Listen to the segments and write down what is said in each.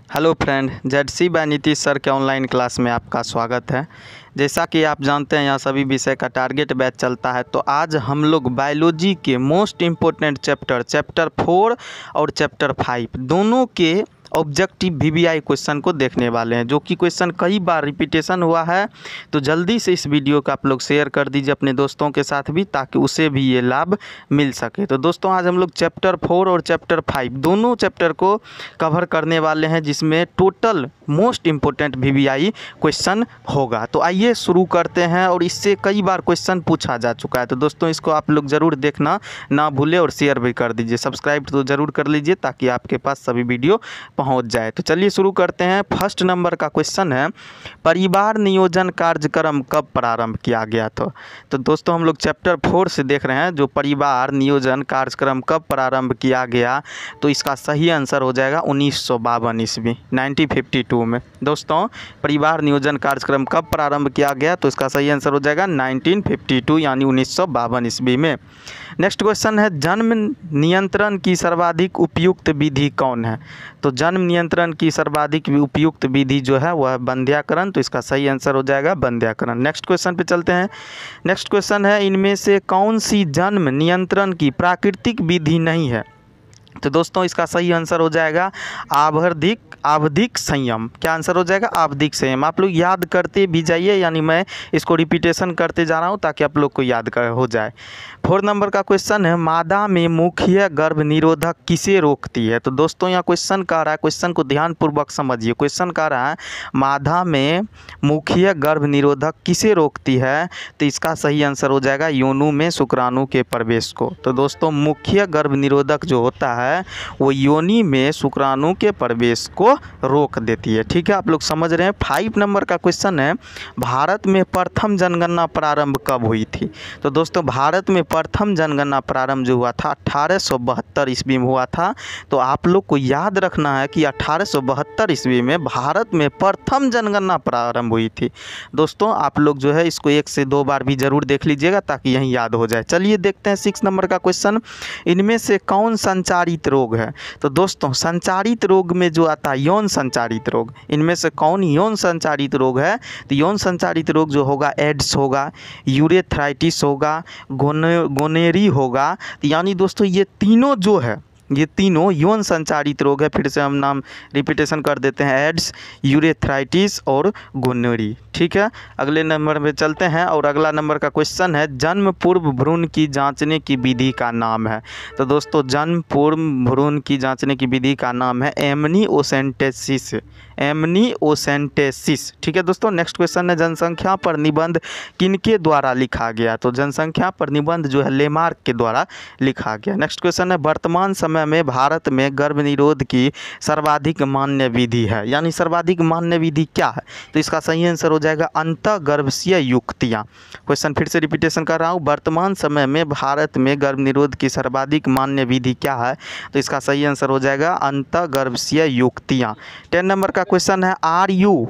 Hello friend, ZC by Nitish sir के online class में आपका स्वागत है। जैसा कि आप जानते हैं यहाँ सभी विषय का टारगेट बैच चलता है। तो आज हम लोग बायोलॉजी के मोस्ट इम्पोर्टेंट चैप्टर 4 और चैप्टर 5 दोनों के ऑब्जेक्टिव VBI क्वेश्चन को देखने वाले हैं, जो कि क्वेश्चन कई बार रिपीटेशन हुआ है। तो जल्दी से इस वीडियो को आप लोग शेयर कर दीजिए अपने दोस्तों के साथ भी, ताकि उसे भी ये लाभ मिल सके। तो दोस्तों आज हम लोग चैप्टर 4 और चैप्टर 5 दोनों चैप्टर को कवर करने वाले हैं, जिसमें total most important VBI question होगा। तो आइए शुरू करते हैं। और इससे कई बार क्वेश्चन पूछा जा चुका है, तो दोस्तों इसको आप लोग ज़रूर देखना ना भूलें और शेयर भी कर दीजिए। सब्सक्राइब तो ज़रूर कर लीजिए ताकि आपके पास सभी वीडियो पहुंच जाए। तो चलिए शुरू करते हैं। फर्स्ट नंबर का क्वेश्चन है, परिवार नियोजन कार्यक्रम कब प्रारंभ किया गया था। तो दोस्तों हम लोग चैप्टर 4 से देख रहे हैं, जो परिवार नियोजन कार्यक्रम कब प्रारंभ किया गया। तो इसका सही आंसर हो जाएगा 1952 ईस्वी, 1952 में। दोस्तों परिवार नियोजन कार्यक्रम कब प्रारंभ किया गया, तो इसका सही आंसर हो जाएगा 1952 यानी 1952 ईस्वी में। नेक्स्ट क्वेश्चन है, जन्म नियंत्रण की सर्वाधिक उपयुक्त विधि कौन है। तो जन्म नियंत्रण की सर्वाधिक उपयुक्त विधि जो है वह बंध्याकरण। तो इसका सही आंसर हो जाएगा बंध्याकरण। नेक्स्ट क्वेश्चन पे चलते हैं। नेक्स्ट क्वेश्चन है, इनमें से कौन सी जन्म नियंत्रण की प्राकृतिक विधि नहीं है। तो दोस्तों इसका सही आंसर हो जाएगा आवधिक संयम। क्या आंसर हो जाएगा? आवधिक संयम। आप लोग याद करते भी जाइए, यानी मैं इसको रिपीटेशन करते जा रहा हूँ ताकि आप लोग को याद हो जाए। 4 नंबर का क्वेश्चन है, मादा में मुख्य गर्भ निरोधक किसे रोकती है। तो दोस्तों यहाँ क्वेश्चन कह रहा है, क्वेश्चन को ध्यानपूर्वक समझिए। क्वेश्चन कह रहा है मादा में मुख्य गर्भ निरोधक किसे रोकती है। तो इसका सही आंसर हो जाएगा योनि में शुक्राणु के प्रवेश को। तो दोस्तों मुख्य गर्भ निरोधक जो होता है वो योनि में शुक्राणु के प्रवेश को रोक देती है। ठीक है, आप लोग समझ रहे हैं। 5 नंबर का क्वेश्चन है, भारत में प्रथम जनगणना प्रारंभ कब हुई थी। तो दोस्तों भारत में प्रथम जनगणना प्रारंभ जो हुआ था 1872 ईस्वी में हुआ था। तो आप लोग को याद रखना है कि 1872 ईस्वी में भारत में प्रथम जनगणना प्रारंभ हुई थी। दोस्तों आप लोग जो है इसको 1 से 2 बार भी जरूर देख लीजिएगा ताकि यही याद हो जाए। चलिए देखते हैं 6 नंबर का क्वेश्चन, इनमें से कौन संचारित रोग है। तो दोस्तों संचारित रोग में जो आता है यौन संचारित रोग, इनमें से कौन यौन संचारित रोग है। तो यौन संचारित रोग जो होगा एड्स होगा, यूरेथ्राइटिस होगा, गोनेरी होगा। तो यानी दोस्तों ये तीनों जो है, ये तीनों यौन संचारित रोग है। फिर से हम नाम रिपीटेशन कर देते हैं, एड्स, यूरेथ्राइटिस और गोनेरी। ठीक है, अगले नंबर में चलते हैं। और अगला नंबर का क्वेश्चन है, जन्म पूर्व भ्रूण की जांचने की विधि का नाम है। तो दोस्तों जन्म पूर्व भ्रूण की जांचने की विधि का नाम है एमनिओसेंटेसिस। एमनिओसेंटेसिस। ठीक है दोस्तों। नेक्स्ट क्वेश्चन है, जनसंख्या पर निबंध किनके द्वारा लिखा गया। तो जनसंख्या पर निबंध जो है लेमार्क के द्वारा लिखा गया। नेक्स्ट क्वेश्चन है, वर्तमान समय में भारत में गर्भ निरोध की सर्वाधिक मान्य विधि है, यानी सर्वाधिक मान्य विधि क्या है। तो इसका सही आंसर हो जाएगा अंतःगर्भसीय युक्तियाँ। क्वेश्चन फिर से रिपीटेशन कर रहा हूँ, वर्तमान समय में भारत में गर्भ निरोध की सर्वाधिक मान्य विधि क्या है। तो इसका सही आंसर हो जाएगा अंतःगर्भसीय युक्तियाँ। 10 नंबर का क्वेश्चन है, RU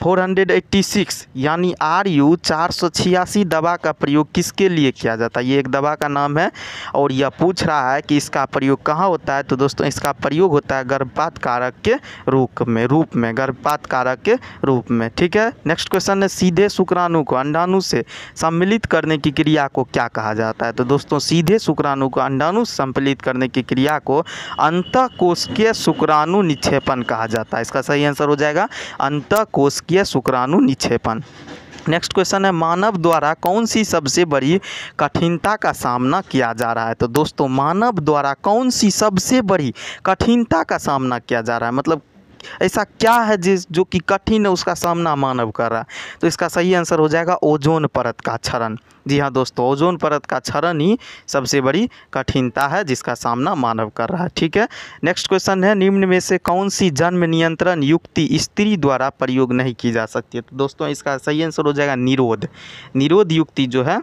486 यानी RU 486 दवा का प्रयोग किसके लिए किया जाता है। ये एक दवा का नाम है और यह पूछ रहा है कि इसका प्रयोग कहाँ होता है। तो दोस्तों इसका प्रयोग होता है गर्भपात कारक के रूप में गर्भपात कारक के रूप में। ठीक है। नेक्स्ट क्वेश्चन है, सीधे शुक्राणु को अंडाणु से सम्मिलित करने की क्रिया को क्या कहा जाता है। तो दोस्तों सीधे शुक्राणु को अंडाणु से सम्मिलित करने की क्रिया को अंतःकोशिकीय शुक्राणु निक्षेपण कहा जाता है। इसका सही आंसर हो जाएगा अंतःकोशिकीय शुक्राणु निक्षेपण। नेक्स्ट क्वेश्चन है, मानव द्वारा कौन सी सबसे बड़ी कठिनता का सामना किया जा रहा है। तो दोस्तों मानव द्वारा कौन सी सबसे बड़ी कठिनता का सामना किया जा रहा है, मतलब ऐसा क्या है जो कि कठिन है उसका सामना मानव कर रहा है। तो इसका सही आंसर हो जाएगा ओजोन परत का क्षरण। जी हाँ दोस्तों, ओजोन परत का क्षरण ही सबसे बड़ी कठिनता है जिसका सामना मानव कर रहा है। ठीक है। नेक्स्ट क्वेश्चन है, निम्न में से कौन सी जन्म नियंत्रण युक्ति स्त्री द्वारा प्रयोग नहीं की जा सकती है। तो दोस्तों इसका सही आंसर हो जाएगा निरोध युक्ति जो है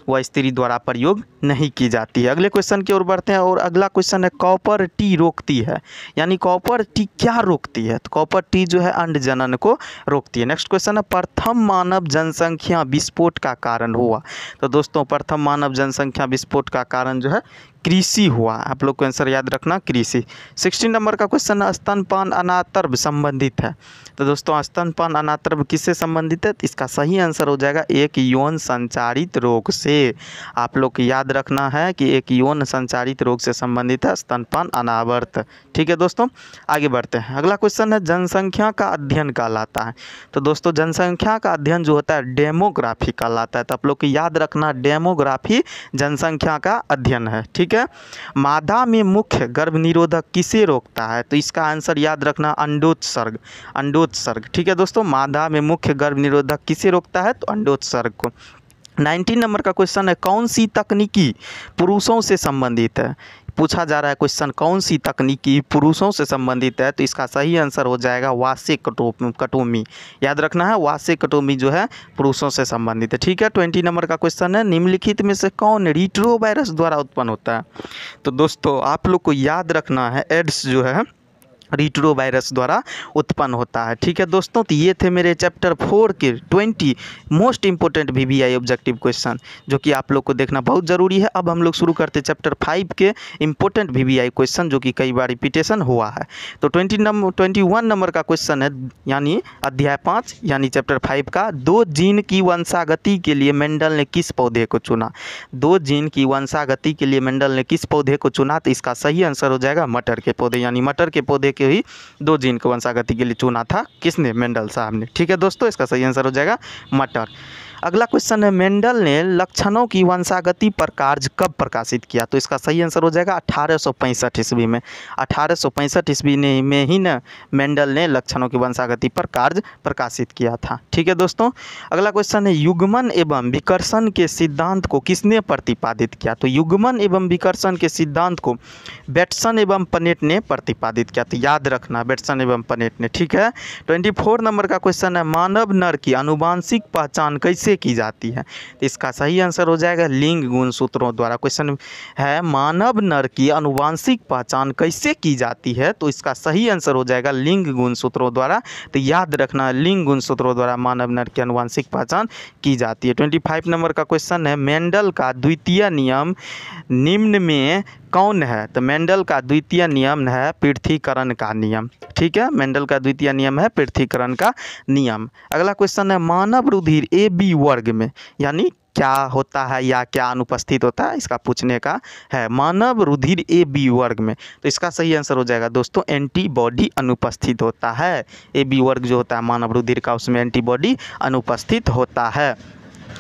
वह स्त्री द्वारा प्रयोग नहीं की जाती है। अगले क्वेश्चन की ओर बढ़ते हैं और अगला क्वेश्चन है, कॉपर टी रोकती है, यानी कॉपर टी क्या रोकती है। तो कॉपर टी जो है अंड जनन को रोकती है। नेक्स्ट क्वेश्चन है, प्रथम मानव जनसंख्या विस्फोट का कारण हुआ। तो दोस्तों प्रथम मानव जनसंख्या विस्फोट का कारण जो है कृषि हुआ। आप लोग को आंसर याद रखना कृषि। 16 नंबर का क्वेश्चन है स्तनपान अनात्रव संबंधित है। तो दोस्तों स्तनपान अनात्रव किससे संबंधित है? तो इसका सही आंसर हो जाएगा एक यौन संचारित रोग से। आप लोग को याद रखना है कि एक यौन संचारित रोग से संबंधित है स्तनपान अनावर्त। ठीक है दोस्तों, आगे बढ़ते हैं। अगला क्वेश्चन है जनसंख्या का अध्ययन कहलाता है। तो दोस्तों जनसंख्या का अध्ययन जो होता है डेमोग्राफी कहलाता है। तो आप लोग को याद रखना डेमोग्राफी जनसंख्या का अध्ययन है। ठीक है, मादा में मुख्य गर्भ निरोधक किसे रोकता है? तो इसका आंसर याद रखना अंडोत्सर्ग। अंडोत्सर्ग। ठीक है दोस्तों, मादा में मुख्य गर्भ निरोधक किसे रोकता है? तो अंडोत्सर्ग को। 19 नंबर का क्वेश्चन है कौन सी तकनीकी पुरुषों से संबंधित है? पूछा जा रहा है क्वेश्चन कौन सी तकनीकी पुरुषों से संबंधित है? तो इसका सही आंसर हो जाएगा वासेक्टोमी। याद रखना है वासेक्टोमी जो है पुरुषों से संबंधित है। ठीक है, 20 नंबर का क्वेश्चन है निम्नलिखित में से कौन रिट्रोवायरस द्वारा उत्पन्न होता है? तो दोस्तों आप लोग को याद रखना है एड्स जो है रिट्रोवायरस द्वारा उत्पन्न होता है। ठीक है दोस्तों, तो ये थे मेरे चैप्टर 4 के 20 most important VBI objective question जो कि आप लोग को देखना बहुत ज़रूरी है। अब हम लोग शुरू करते हैं चैप्टर 5 के इंपॉर्टेंट VBI क्वेश्चन जो कि कई बार रिपीटेशन हुआ है। तो 21 नंबर का क्वेश्चन है यानी अध्याय 5 यानी चैप्टर 5 का 2 जीन की वंशागति के लिए मेंडल ने किस पौधे को चुना? 2 जीन की वंशागति के लिए मेंडल ने किस पौधे को चुना? तो इसका सही आंसर हो जाएगा मटर के पौधे। यानी मटर के पौधे के ही 2 जीन को वंशागति के लिए चुना था किसने? मेंडल साहब ने। ठीक है दोस्तों, इसका सही आंसर हो जाएगा मटर। अगला क्वेश्चन है मेंडल ने लक्षणों की वंशागति पर कार्य कब प्रकाशित किया? तो इसका सही आंसर हो जाएगा 1865 ईस्वी में। 1865 ईस्वी में ही ना मेंडल ने लक्षणों की वंशागति पर कार्य प्रकाशित किया था। ठीक है दोस्तों, अगला क्वेश्चन है युग्मन एवं विकर्षण के सिद्धांत को किसने प्रतिपादित किया? तो युग्मन एवं विकर्षण के सिद्धांत को बेटसन एवं पनेट ने प्रतिपादित किया। तो याद रखना बेटसन एवं पनेट ने। ठीक है, 24 नंबर का क्वेश्चन है मानव नर की आनुवांशिक पहचान कैसे की जाती है? तो इसका सही आंसर हो जाएगा लिंग गुणसूत्रों द्वारा। क्वेश्चन है मानव नर की आनुवांशिक पहचान कैसे की जाती है? तो इसका सही आंसर हो जाएगा लिंग गुणसूत्रों द्वारा। तो याद रखना लिंग गुणसूत्रों द्वारा मानव नर की आनुवांशिक पहचान की जाती है। 25 नंबर का क्वेश्चन है मेंडल का द्वितीय नियम निम्न में कौन है? तो मेंडल का द्वितीय नियम है पृथ्वीकरण का नियम। ठीक है, मेंडल का द्वितीय नियम है पृथ्वीकरण का नियम। अगला क्वेश्चन है मानव रुधिर AB वर्ग में यानी क्या होता है या क्या अनुपस्थित होता है? इसका पूछने का है मानव रुधिर AB वर्ग में। तो इसका सही आंसर हो जाएगा दोस्तों एंटीबॉडी अनुपस्थित होता है। AB वर्ग जो होता है मानव रुधिर का उसमें एंटीबॉडी अनुपस्थित होता है।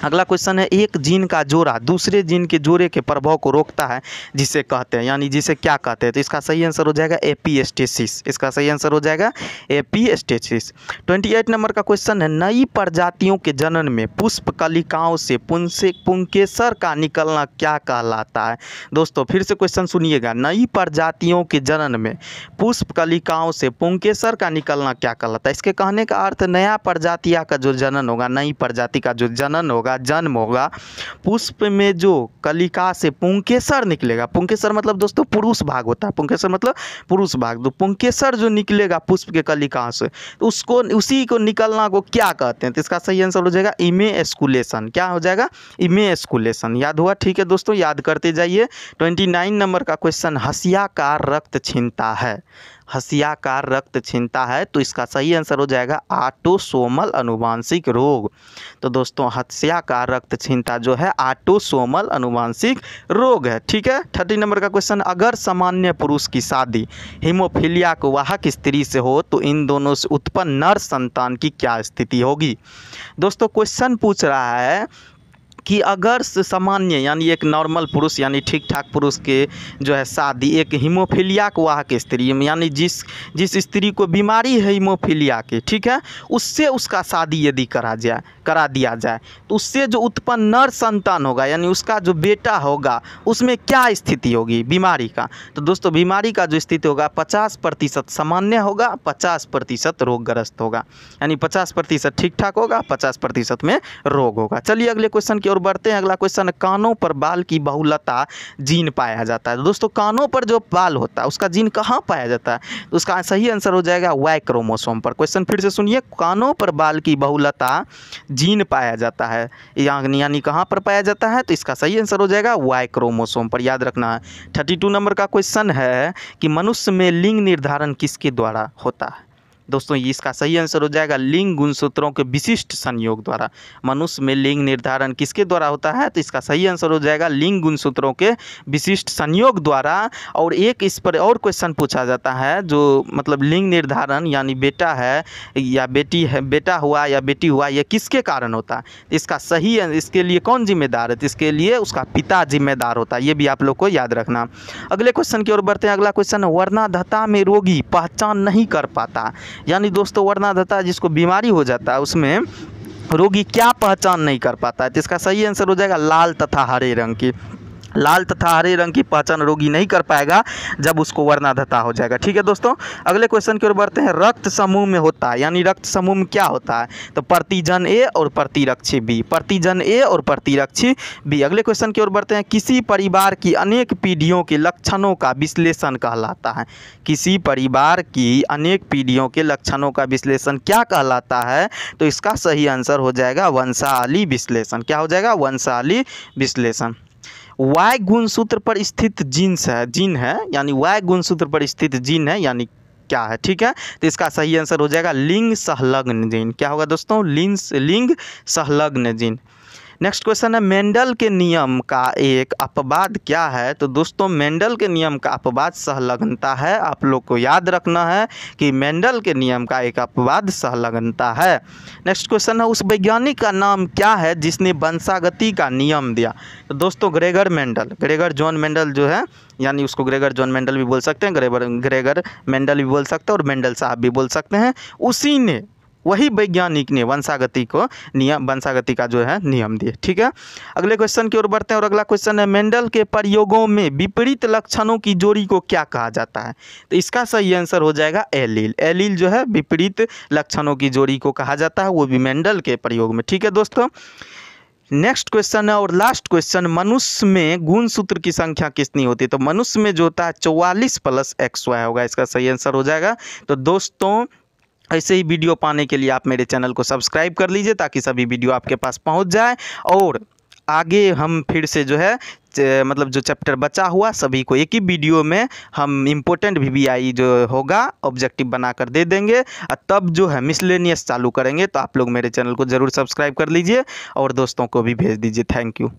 अगला क्वेश्चन है एक जीन का जोड़ा दूसरे जीन के जोड़े के प्रभाव को रोकता है जिसे कहते हैं यानी जिसे क्या कहते हैं? तो इसका सही आंसर हो जाएगा एपिस्टेसिस। इसका सही आंसर हो जाएगा एपिस्टेसिस। 28 नंबर का क्वेश्चन है नई प्रजातियों के जनन में पुष्प कलिकाओं से पुंकेसर का निकलना क्या कहलाता है? दोस्तों फिर से क्वेश्चन सुनिएगा, नई प्रजातियों के जनन में पुष्प कलिकाओं से पुंकेसर का निकलना क्या कहलाता है? इसके कहने का अर्थ नया प्रजातिया का जो जनन होगा, नई प्रजाति का जो जनन होगा, जन्म होगा, पुष्प में जो कलिका से पुंकेसर निकलेगा। पुंकेसर मतलब दोस्तों पुरुष भाग होता है। पुंकेसर मतलब पुरुष भाग। तो पुंकेसर जो निकलेगा पुष्प के कलिका से तो उसको उसी को निकलना को क्या कहते हैं? तो इसका सही आंसर हो जाएगा इमेस्कुलेशन। क्या हो जाएगा? इमेस्कुलेशन। याद हुआ? ठीक है दोस्तों, याद करते जाइए। 29 नंबर का क्वेश्चन हसियाकार रक्त छीनता है। हसियाकार रक्त छीनता है तो इसका सही आंसर हो जाएगा ऑटोसोमल अनुवांशिक रोग। तो दोस्तों हसियाकार रक्त छीनता जो है ऑटोसोमल अनुवांशिक रोग है। ठीक है, 30 नंबर का क्वेश्चन अगर सामान्य पुरुष की शादी हीमोफीलिया को वाहक स्त्री से हो तो इन दोनों से उत्पन्न नर संतान की क्या स्थिति होगी? दोस्तों क्वेश्चन पूछ रहा है कि अगर सामान्य यानी एक नॉर्मल पुरुष यानी ठीक ठाक पुरुष के जो है शादी एक हीमोफीलिया को वाहक स्त्री यानी जिस स्त्री को बीमारी है हीमोफीलिया की, ठीक है, उससे उसका शादी यदि करा दिया जाए तो उससे जो उत्पन्न नर संतान होगा यानी उसका जो बेटा होगा उसमें क्या स्थिति होगी बीमारी का? तो दोस्तों बीमारी का जो स्थिति होगा 50% सामान्य होगा, 50% रोगग्रस्त होगा। यानी 50% ठीक ठाक होगा, 50% में रोग होगा। चलिए अगले क्वेश्चन की ओर ओर बढ़ते हैं। अगला क्वेश्चन, कानों पर बाल की बहुलता जीन पाया जाता है। तो दोस्तों कानों पर जो बाल होता है उसका जीन कहाँ पाया जाता है? तो उसका सही आंसर हो जाएगा वाई क्रोमोसोम पर। क्वेश्चन फिर से सुनिए, कानों पर बाल की बहुलता जीन पाया जाता है यानी कहाँ पर पाया जाता है? तो इसका सही आंसर हो जाएगा वाई क्रोमोसोम पर, याद रखना है। 32 नंबर का क्वेश्चन है कि मनुष्य में लिंग निर्धारण किसके द्वारा होता है? दोस्तों इसका सही आंसर हो जाएगा लिंग गुणसूत्रों के विशिष्ट संयोग द्वारा। मनुष्य में लिंग निर्धारण किसके द्वारा होता है? तो इसका सही आंसर हो जाएगा लिंग गुणसूत्रों के विशिष्ट संयोग द्वारा। और एक इस पर और क्वेश्चन पूछा जाता है जो मतलब लिंग निर्धारण यानी बेटा है या बेटी है, बेटा हुआ या बेटी हुआ, यह किसके कारण होता है? तो इसका सही इसके लिए कौन जिम्मेदार है? तो इसके लिए उसका पिता जिम्मेदार होता है, ये भी आप लोग को याद रखना। अगले क्वेश्चन की ओर बढ़ते हैं। अगला क्वेश्चन, वर्णांधता में रोगी पहचान नहीं कर पाता, यानी दोस्तों वर्णांधता जिसको बीमारी हो जाता है उसमें रोगी क्या पहचान नहीं कर पाता है? तो इसका सही आंसर हो जाएगा लाल तथा हरे रंग की। लाल तथा हरे रंग की पहचान रोगी नहीं कर पाएगा जब उसको वर्णांधता हो जाएगा। ठीक है दोस्तों, अगले क्वेश्चन की ओर बढ़ते हैं। रक्त समूह में होता है, यानी रक्त समूह में क्या होता है? तो प्रतिजन ए और प्रतिरक्षी बी, प्रतिजन ए और प्रतिरक्षी बी। अगले क्वेश्चन की ओर बढ़ते हैं। किसी परिवार की अनेक पीढ़ियों के लक्षणों का विश्लेषण कहलाता है? किसी परिवार की अनेक पीढ़ियों के लक्षणों का विश्लेषण क्या कहलाता है? तो इसका सही आंसर हो जाएगा वंशावली विश्लेषण। क्या हो जाएगा? वंशावली विश्लेषण। वाई गुणसूत्र पर स्थित जीन है यानी वाई गुणसूत्र पर स्थित जीन है यानी क्या है? ठीक है, तो इसका सही आंसर हो जाएगा लिंग संलग्न जीन। क्या होगा दोस्तों? लिंग संलग्न जीन। नेक्स्ट क्वेश्चन है, मेंडल के नियम का एक अपवाद क्या है? तो दोस्तों मेंडल के नियम का अपवाद संलग्नता है। आप लोग को याद रखना है कि मेंडल के नियम का एक अपवाद संलग्नता है। नेक्स्ट क्वेश्चन है, उस वैज्ञानिक का नाम क्या है जिसने वंशागति का नियम दिया? तो दोस्तों ग्रेगर जॉन मेंडल जो है, यानी उसको ग्रेगर जॉन मेंडल भी बोल सकते हैं, ग्रेगर मेंडल भी बोल सकते हैं और मेंडल साहब भी बोल सकते हैं। उसी ने, वही वैज्ञानिक ने वंशागति का जो है नियम दिए। ठीक है, अगले क्वेश्चन की ओर बढ़ते हैं और अगला क्वेश्चन है, मेंडल के प्रयोगों में विपरीत लक्षणों की जोड़ी को क्या कहा जाता है? तो इसका सही आंसर हो जाएगा एलील। एलील जो है विपरीत लक्षणों की जोड़ी को कहा जाता है, वो भी मेंडल के प्रयोग में। ठीक है दोस्तों, नेक्स्ट क्वेश्चन है और लास्ट क्वेश्चन, मनुष्य में गुणसूत्र की संख्या कितनी होती है? तो मनुष्य में जो होता है 44 + XY होगा, इसका सही आंसर हो जाएगा। तो दोस्तों ऐसे ही वीडियो पाने के लिए आप मेरे चैनल को सब्सक्राइब कर लीजिए ताकि सभी वीडियो आपके पास पहुंच जाए। और आगे हम फिर से जो है मतलब जो चैप्टर बचा हुआ सभी को एक ही वीडियो में हम इम्पोर्टेंट VVI जो होगा ऑब्जेक्टिव बनाकर दे देंगे। तब जो है मिसलेनियस चालू करेंगे। तो आप लोग मेरे चैनल को ज़रूर सब्सक्राइब कर लीजिए और दोस्तों को भी भेज दीजिए। Thank you.